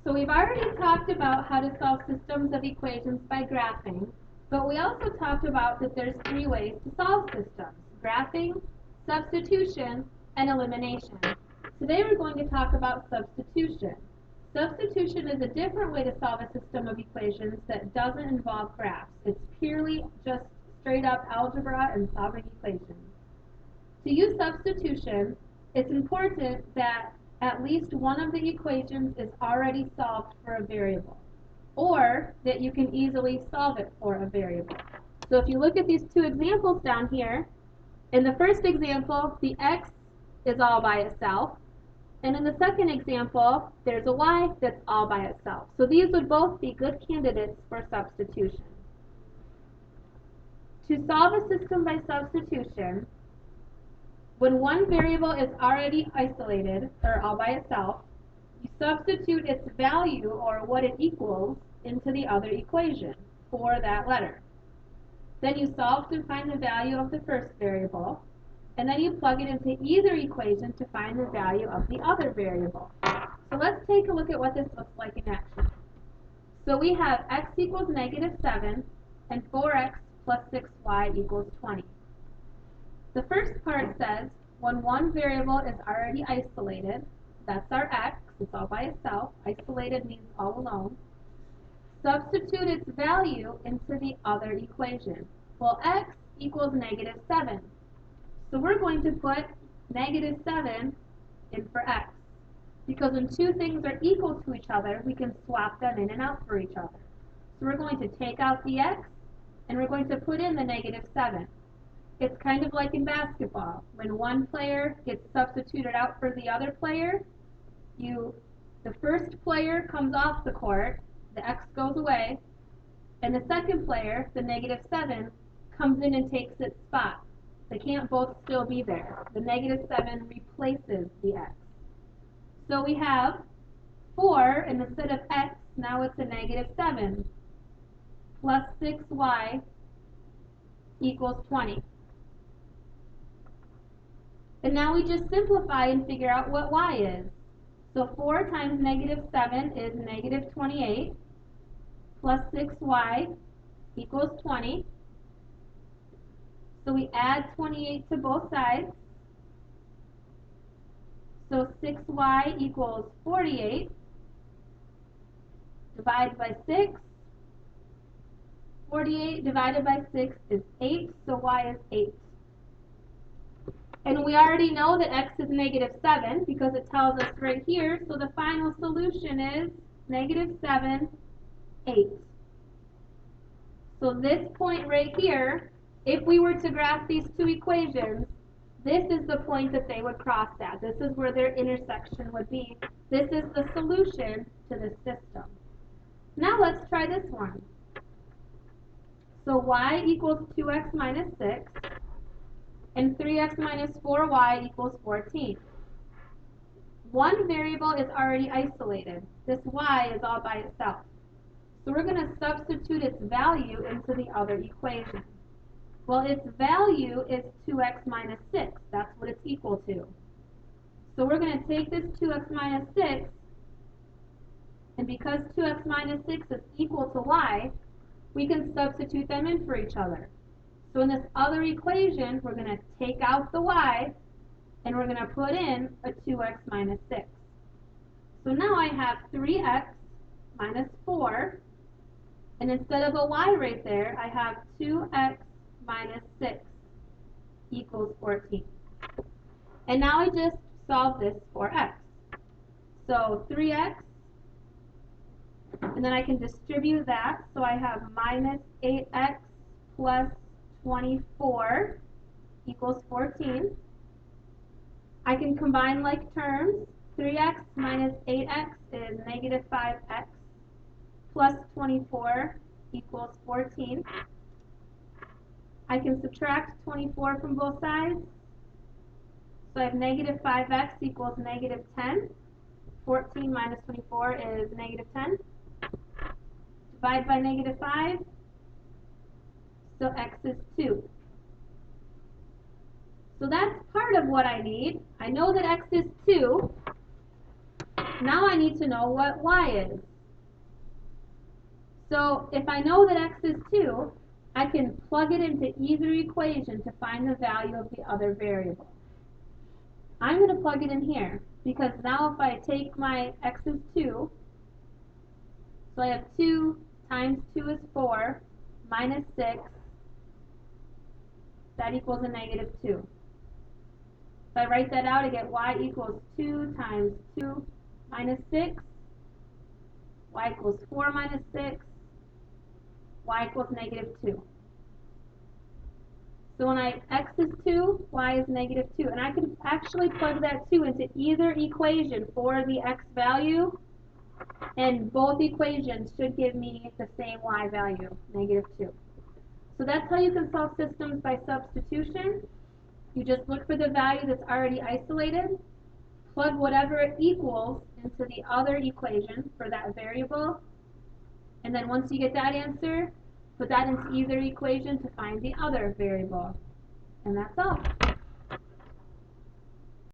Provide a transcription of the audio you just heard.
So we've already talked about how to solve systems of equations by graphing, but we also talked about that there's three ways to solve systems: graphing, substitution, and elimination. Today we're going to talk about substitution. Substitution is a different way to solve a system of equations that doesn't involve graphs. It's purely just straight up algebra and solving equations. To use substitution, it's important that at least one of the equations is already solved for a variable, or that you can easily solve it for a variable. So if you look at these two examples down here, in the first example, the x is all by itself, and in the second example, there's a y that's all by itself. So these would both be good candidates for substitution. To solve a system by substitution, when one variable is already isolated, or all by itself, you substitute its value, or what it equals, into the other equation for that letter. Then you solve to find the value of the first variable, and then you plug it into either equation to find the value of the other variable. So let's take a look at what this looks like in action. So we have x equals -7 and 4x plus 6y equals 20. The first part says when one variable is already isolated, that's our x, it's all by itself, isolated means all alone, substitute its value into the other equation. Well, x equals -7. So we're going to put -7 in for x. Because when two things are equal to each other, we can swap them in and out for each other. So we're going to take out the x, and we're going to put in the -7. It's kind of like in basketball. When one player gets substituted out for the other player, the first player comes off the court, the x goes away, and the second player, the -7, comes in and takes its spot. They can't both still be there. The -7 replaces the x. So we have 4, and instead of x, now it's a -7, plus 6y equals 20. And now we just simplify and figure out what y is. So 4 times -7 is -28, plus 6y equals 20. So we add 28 to both sides. So 6y equals 48. Divide by 6. 48 divided by 6 is 8, so y is 8. And we already know that x is -7 because it tells us right here, so the final solution is -7, 8. So this point right here, if we were to graph these two equations, this is the point that they would cross at. This is where their intersection would be. This is the solution to this system. Now let's try this one. So y equals 2x minus 6, and 3x minus 4y equals 14. One variable is already isolated. This y is all by itself. So we're going to substitute its value into the other equation. Well, its value is 2x minus 6. That's what it's equal to. So we're going to take this 2x minus 6, and because 2x minus 6 is equal to y, we can substitute them in for each other. So in this other equation, we're going to take out the y, and we're going to put in a 2x minus 6. So now I have 3x minus 4, and instead of a y right there, I have 2x minus 6 equals 14. And now I just solve this for x. So 3x, and then I can distribute that, so I have minus 8x plus 24 equals 14. I can combine like terms. 3x minus 8x is -5x plus 24 equals 14. I can subtract 24 from both sides. So I have -5x equals -10. 14 minus 24 is -10. Divide by -5. So x is 2. So that's part of what I need. I know that x is 2. Now I need to know what y is. So if I know that x is 2, I can plug it into either equation to find the value of the other variable. I'm going to plug it in here because now if I take my x is 2, so I have 2 times 2 is 4 minus 6, that equals a negative 2. If I write that out, I get y equals 2 times 2 minus 6, y equals 4 minus 6, y equals negative 2. So when x is 2, y is negative 2. And I can actually plug that 2 into either equation for the x value, and both equations should give me the same y value, negative 2. So that's how you can solve systems by substitution. You just look for the value that's already isolated, plug whatever it equals into the other equation for that variable, and then once you get that answer, put that into either equation to find the other variable. And that's all.